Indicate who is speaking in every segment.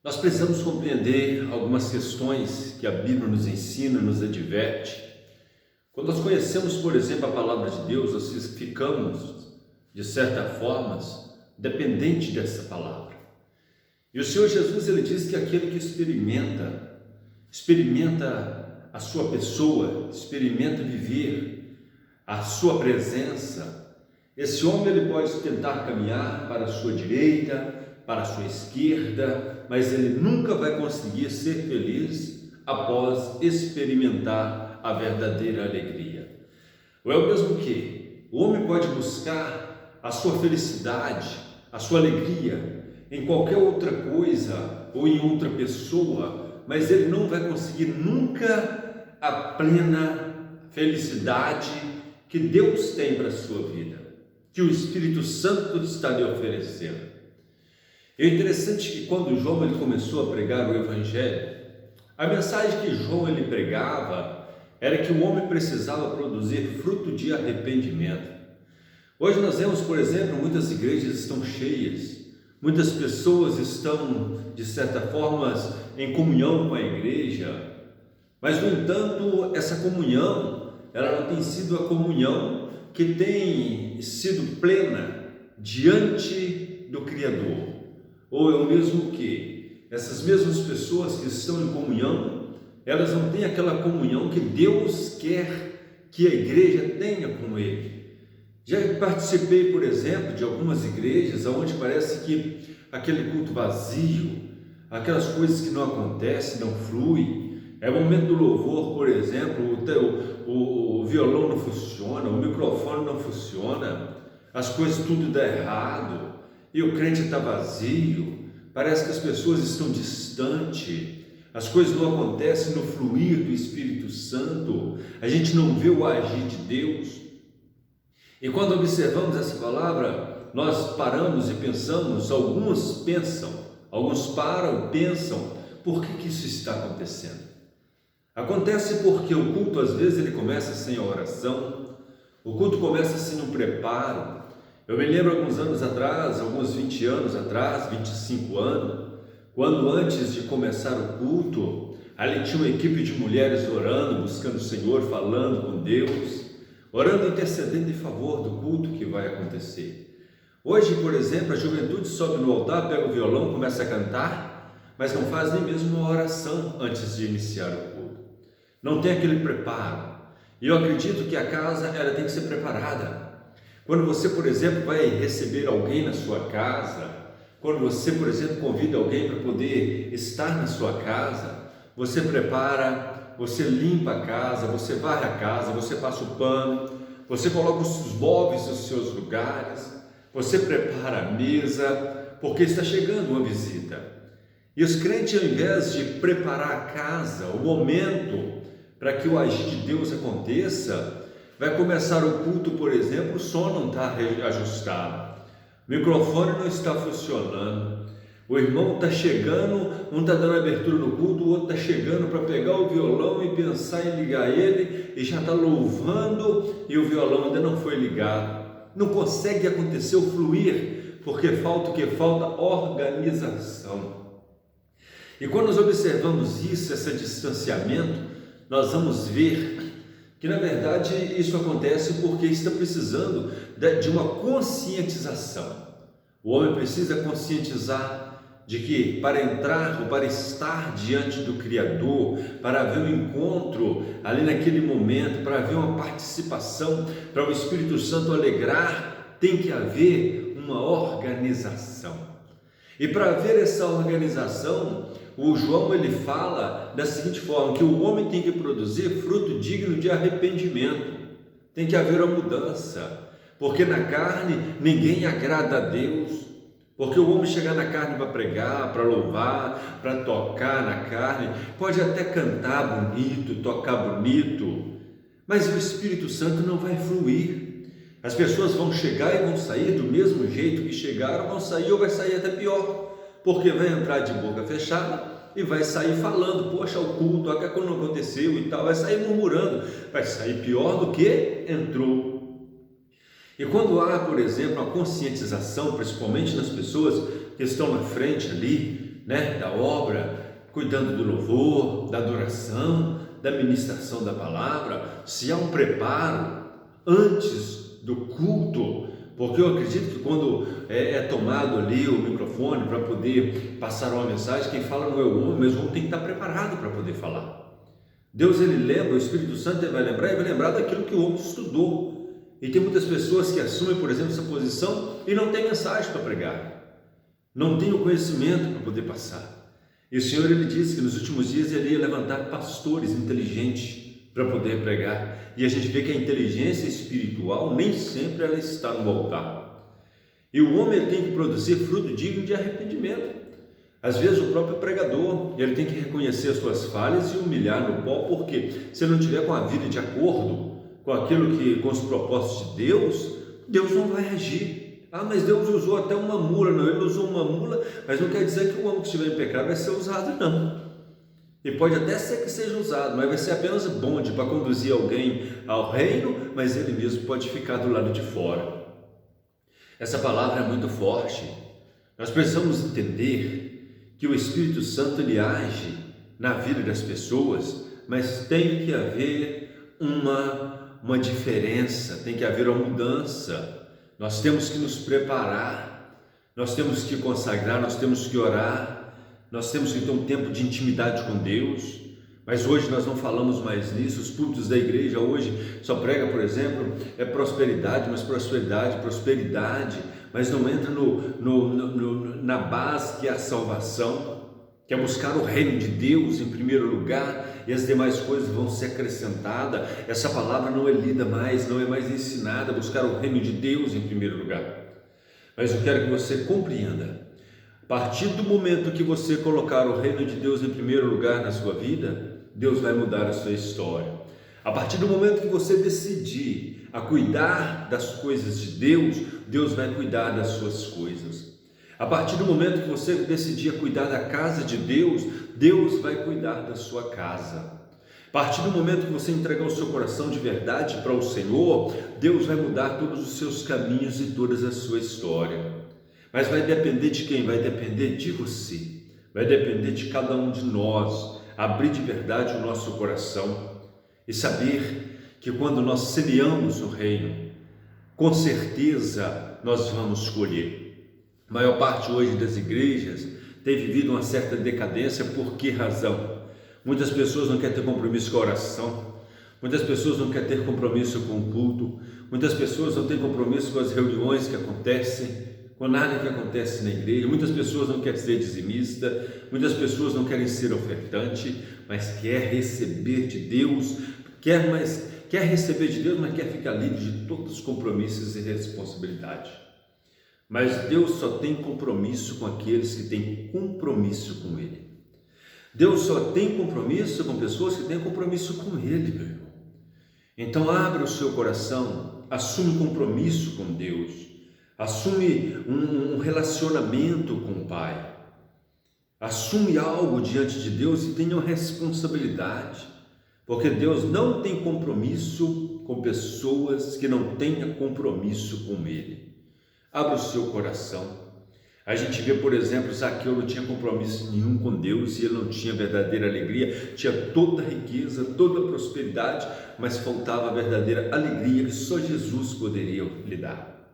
Speaker 1: Nós precisamos compreender algumas questões que a Bíblia nos ensina, nos adverte. Quando nós conhecemos, por exemplo, a palavra de Deus, nós ficamos, de certa forma, dependentes dessa palavra. E o Senhor Jesus, ele diz que aquele que experimenta a sua pessoa, experimenta viver a sua presença, esse homem ele pode tentar caminhar para a sua direita, para a sua esquerda, mas ele nunca vai conseguir ser feliz após experimentar a verdadeira alegria. Ou é o mesmo que o homem pode buscar a sua felicidade, a sua alegria em qualquer outra coisa ou em outra pessoa, mas ele não vai conseguir nunca a plena felicidade que Deus tem para a sua vida, que o Espírito Santo está lhe oferecendo. É interessante que quando João ele começou a pregar o Evangelho, a mensagem que João ele pregava era que o homem precisava produzir fruto de arrependimento. Hoje nós vemos, por exemplo, muitas igrejas estão cheias, muitas pessoas estão, de certa forma, em comunhão com a igreja, mas, no entanto, essa comunhão, ela não tem sido a comunhão que tem sido plena diante do Criador. Ou é o mesmo que essas mesmas pessoas que estão em comunhão, elas não têm aquela comunhão que Deus quer que a igreja tenha com Ele. Já participei, por exemplo, de algumas igrejas onde parece que aquele culto vazio, aquelas coisas que não acontecem, não fluem. É o momento do louvor, por exemplo, o violão não funciona, o microfone não funciona, as coisas tudo dá errado. E o crente está vazio, parece que as pessoas estão distantes, as coisas não acontecem no fluir do Espírito Santo, a gente não vê o agir de Deus. E quando observamos essa palavra, nós paramos e pensamos, alguns param e pensam, por que isso está acontecendo? Acontece porque o culto às vezes ele começa sem a oração, o culto começa sem um preparo. Eu me lembro alguns anos atrás, alguns 20 anos atrás, 25 anos, quando antes de começar o culto, ali tinha uma equipe de mulheres orando, buscando o Senhor, falando com Deus, orando e intercedendo em favor do culto que vai acontecer. Hoje, por exemplo, a juventude sobe no altar, pega o violão, começa a cantar, mas não faz nem mesmo uma oração antes de iniciar o culto. Não tem aquele preparo. E eu acredito que a casa ela tem que ser preparada. Quando você, por exemplo, vai receber alguém na sua casa, quando você, por exemplo, convida alguém para poder estar na sua casa, você prepara, você limpa a casa, você varre a casa, você passa o pano, você coloca os móveis nos seus lugares, você prepara a mesa, porque está chegando uma visita. E os crentes, ao invés de preparar a casa, o momento para que o agir de Deus aconteça, vai começar o culto, por exemplo, o som não está ajustado, o microfone não está funcionando, o irmão está chegando, um está dando abertura no culto, o outro está chegando para pegar o violão e pensar em ligar ele, e já está louvando e o violão ainda não foi ligado. Não consegue acontecer o fluir, porque falta o que? Falta organização. E quando nós observamos isso, esse distanciamento, nós vamos ver que na verdade isso acontece porque está precisando de uma conscientização. O homem precisa conscientizar de que para entrar ou para estar diante do Criador, para haver um encontro ali naquele momento, para haver uma participação, para o Espírito Santo alegrar, tem que haver uma organização. E para haver essa organização, o João ele fala da seguinte forma, que o homem tem que produzir fruto digno de arrependimento, tem que haver uma mudança, porque na carne ninguém agrada a Deus, porque o homem chegar na carne para pregar, para louvar, para tocar na carne, pode até cantar bonito, tocar bonito, mas o Espírito Santo não vai fluir. As pessoas vão chegar e vão sair do mesmo jeito que chegaram, vão sair ou vai sair até pior, porque vai entrar de boca fechada e vai sair falando, poxa, o culto, a coisa não aconteceu e tal, vai sair murmurando, vai sair pior do que entrou. E quando há, por exemplo, a conscientização, principalmente nas pessoas que estão na frente ali, né, da obra, cuidando do louvor, da adoração, da ministração da palavra, se há um preparo antes do culto, porque eu acredito que quando é tomado ali o microfone para poder passar uma mensagem, quem fala não é o homem, mas o homem tem que estar preparado para poder falar. Deus, ele lembra, o Espírito Santo ele vai lembrar daquilo que o homem estudou. E tem muitas pessoas que assumem, por exemplo, essa posição e não tem mensagem para pregar, não tem o conhecimento para poder passar. E o Senhor, ele disse que nos últimos dias ele ia levantar pastores inteligentes para poder pregar. E a gente vê que a inteligência espiritual nem sempre ela está no altar. E o homem ele tem que produzir fruto digno de arrependimento. Às vezes o próprio pregador, ele tem que reconhecer as suas falhas e humilhar no pó, porque se ele não tiver com a vida de acordo com os propósitos de Deus, Deus não vai agir. Mas Deus usou até uma mula. Não, ele usou uma mula, mas não quer dizer que o homem que estiver em pecado vai ser usado, não. E pode até ser que seja usado, mas vai ser apenas bonde para conduzir alguém ao reino, mas ele mesmo pode ficar do lado de fora. Essa palavra é muito forte. Nós precisamos entender que o Espírito Santo ele age na vida das pessoas, mas tem que haver uma diferença, tem que haver uma mudança. Nós temos que nos preparar, nós temos que consagrar, nós temos que orar, nós temos que ter um tempo de intimidade com Deus. Mas hoje nós não falamos mais nisso. Os púlpitos da igreja hoje só prega, por exemplo, prosperidade, mas não entra na base que é a salvação, que é buscar o reino de Deus em primeiro lugar, e as demais coisas vão ser acrescentadas. Essa palavra não é lida mais, não é mais ensinada, buscar o reino de Deus em primeiro lugar. Mas eu quero que você compreenda, a partir do momento que você colocar o reino de Deus em primeiro lugar na sua vida, Deus vai mudar a sua história. A partir do momento que você decidir a cuidar das coisas de Deus, Deus vai cuidar das suas coisas. A partir do momento que você decidir a cuidar da casa de Deus, Deus vai cuidar da sua casa. A partir do momento que você entregar o seu coração de verdade para o Senhor, Deus vai mudar todos os seus caminhos e toda a sua história. Mas vai depender de quem? Vai depender de você, vai depender de cada um de nós, abrir de verdade o nosso coração e saber que quando nós semeamos o reino, com certeza nós vamos colher. A maior parte hoje das igrejas tem vivido uma certa decadência. Por que razão? Muitas pessoas não querem ter compromisso com a oração, muitas pessoas não querem ter compromisso com o culto, muitas pessoas não têm compromisso com as reuniões que acontecem, com nada que acontece na igreja. Muitas pessoas não querem ser dizimista, muitas pessoas não querem ser ofertante, mas quer receber de Deus, quer receber de Deus, mas quer ficar livre de todos os compromissos e responsabilidade. Mas Deus só tem compromisso com aqueles que têm compromisso com Ele. Deus só tem compromisso com pessoas que têm compromisso com Ele, meu irmão. Então abre o seu coração, assume compromisso com Deus, assume um relacionamento com o Pai, assume algo diante de Deus e tenha uma responsabilidade, porque Deus não tem compromisso com pessoas que não tenham compromisso com Ele. Abra o seu coração. A gente vê, por exemplo, Zaqueu não tinha compromisso nenhum com Deus e ele não tinha verdadeira alegria, tinha toda a riqueza, toda a prosperidade, mas faltava a verdadeira alegria que só Jesus poderia lhe dar.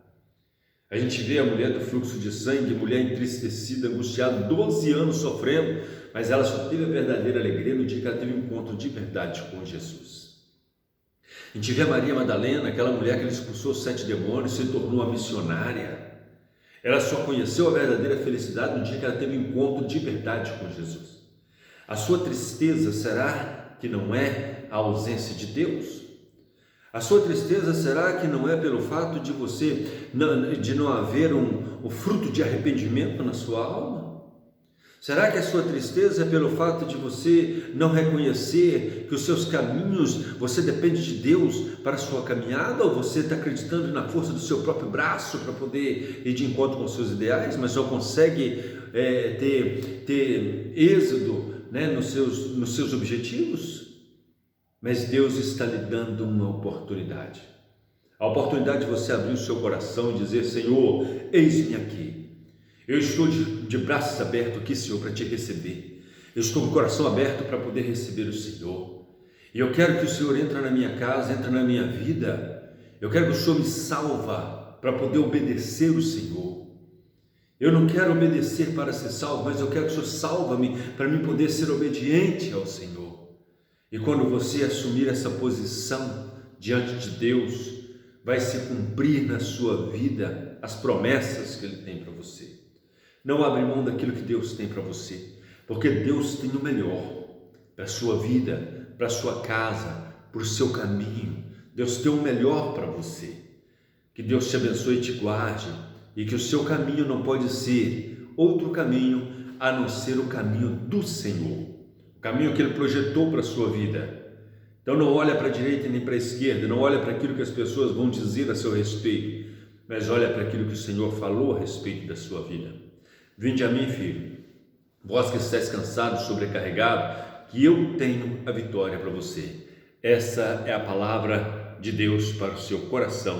Speaker 1: A gente vê a mulher do fluxo de sangue, mulher entristecida, angustiada, 12 anos sofrendo, mas ela só teve a verdadeira alegria no dia que ela teve um encontro de verdade com Jesus. A gente vê a Maria Madalena, aquela mulher que expulsou 7 demônios, se tornou uma missionária. Ela só conheceu a verdadeira felicidade no dia que ela teve um encontro de verdade com Jesus. A sua tristeza será que não é a ausência de Deus? A sua tristeza será que não é pelo fato de não haver o fruto de arrependimento na sua alma? Será que a sua tristeza é pelo fato de você não reconhecer que os seus caminhos, você depende de Deus para a sua caminhada, ou você está acreditando na força do seu próprio braço para poder ir de encontro com os seus ideais, mas só consegue ter êxodo, né, nos seus objetivos? Mas Deus está lhe dando uma oportunidade. A oportunidade de você abrir o seu coração e dizer: Senhor, eis-me aqui. Eu estou de braços abertos aqui, Senhor, para te receber. Eu estou com o coração aberto para poder receber o Senhor. E eu quero que o Senhor entre na minha casa, entre na minha vida. Eu quero que o Senhor me salva para poder obedecer o Senhor. Eu não quero obedecer para ser salvo, mas eu quero que o Senhor salva-me para mim poder ser obediente ao Senhor. E quando você assumir essa posição diante de Deus, vai se cumprir na sua vida as promessas que Ele tem para você. Não abre mão daquilo que Deus tem para você, porque Deus tem o melhor para a sua vida, para a sua casa, para o seu caminho. Deus tem o melhor para você. Que Deus te abençoe e te guarde, e que o seu caminho não pode ser outro caminho a não ser o caminho do Senhor, o caminho que Ele projetou para a sua vida. Então não olha para a direita nem para a esquerda, não olha para aquilo que as pessoas vão dizer a seu respeito, mas olha para aquilo que o Senhor falou a respeito da sua vida. Vinde a mim, filho, vós que estáis cansados, sobrecarregados, que eu tenho a vitória para você. Essa é a palavra de Deus para o seu coração.